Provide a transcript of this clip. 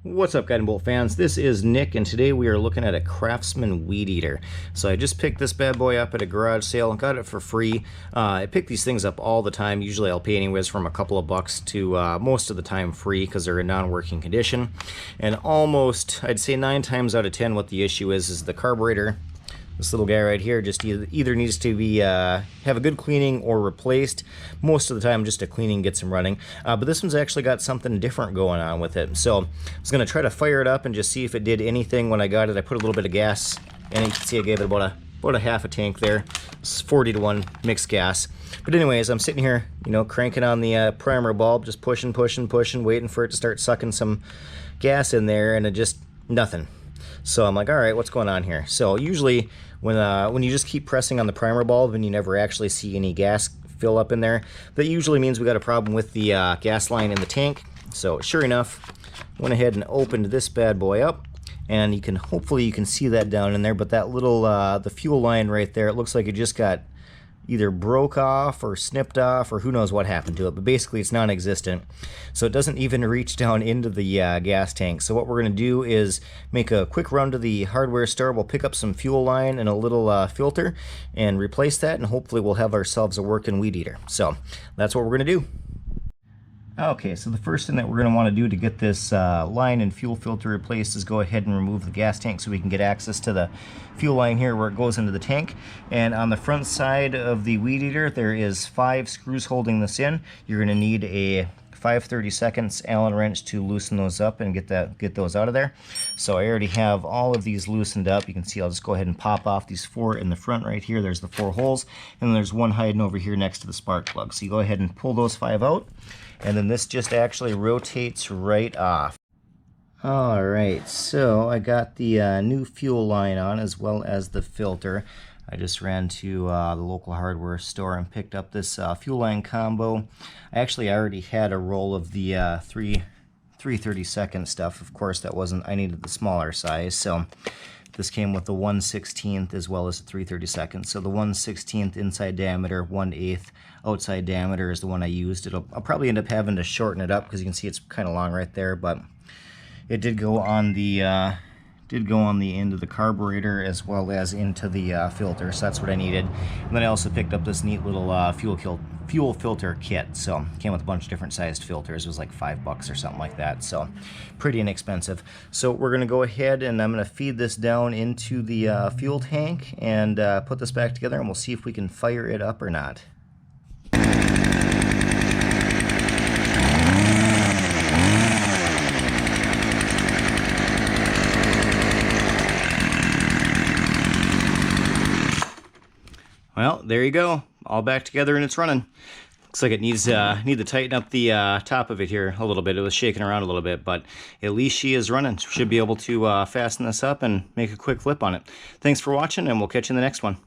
What's up, Guide and Bolt fans? This is Nick, and today we are looking at a Craftsman weed eater. So I just picked this bad boy up at a garage sale and got it for free. I pick these things up all the time. Usually I'll pay anywhere from a couple of bucks to most of the time free because they're in non-working condition. And almost, I'd say 9 times out of 10, what the issue is the carburetor. This little guy right here just either needs to be have a good cleaning or replaced. Most of the time, just a cleaning gets him running. But this one's actually got something different going on with it. So I was going to try to fire it up and just see if it did anything when I got it. I put a little bit of gas, and you can see I gave it about a half a tank there. It's 40-to-1 mixed gas. But anyways, I'm sitting here, cranking on the primer bulb, just pushing, waiting for it to start sucking some gas in there, and it just nothing. So I'm like, all right, what's going on here? So usually when you just keep pressing on the primer bulb and you never actually see any gas fill up in there, that usually means we got a problem with the gas line in the tank. So sure enough, went ahead and opened this bad boy up, and hopefully you can see that down in there, but that little the fuel line right there, it looks like it just got either broke off or snipped off, or who knows what happened to it, but basically it's non-existent. So it doesn't even reach down into the gas tank. So what we're going to do is make a quick run to the hardware store. We'll pick up some fuel line and a little filter and replace that, and hopefully we'll have ourselves a working weed eater. So that's what we're going to do. Okay, so the first thing that we're going to want to do to get this line and fuel filter replaced is go ahead and remove the gas tank so we can get access to the fuel line here where it goes into the tank. And on the front side of the weed eater, there is 5 screws holding this in. You're going to need a 5/32 Allen wrench to loosen those up and get those out of there. So I already have all of these loosened up. You can see I'll just go ahead and pop off these 4 in the front right here. There's the 4 holes, and then there's one hiding over here next to the spark plug. So you go ahead and pull those 5 out, and then this just actually rotates right off. Alright, so I got the new fuel line on as well as the filter. I just ran to the local hardware store and picked up this fuel line combo. I already had a roll of the 3/32 stuff. Of course, I needed the smaller size, so this came with the 1/16 as well as the 3/32. So the 1/16 inside diameter, 1/8 outside diameter is the one I used. I'll probably end up having to shorten it up because you can see it's kind of long right there, but it did go on the end of the carburetor as well as into the filter, so that's what I needed. And then I also picked up this neat little fuel filter kit. So it came with a bunch of different sized filters. It was like $5 or something like that, so pretty inexpensive. So we're going to go ahead and I'm going to feed this down into the fuel tank and put this back together, and we'll see if we can fire it up or not. Well, there you go, all back together and it's running. Looks like it need to tighten up the top of it here a little bit. It was shaking around a little bit, but at least she is running. Should be able to fasten this up and make a quick flip on it. Thanks for watching, and we'll catch you in the next one.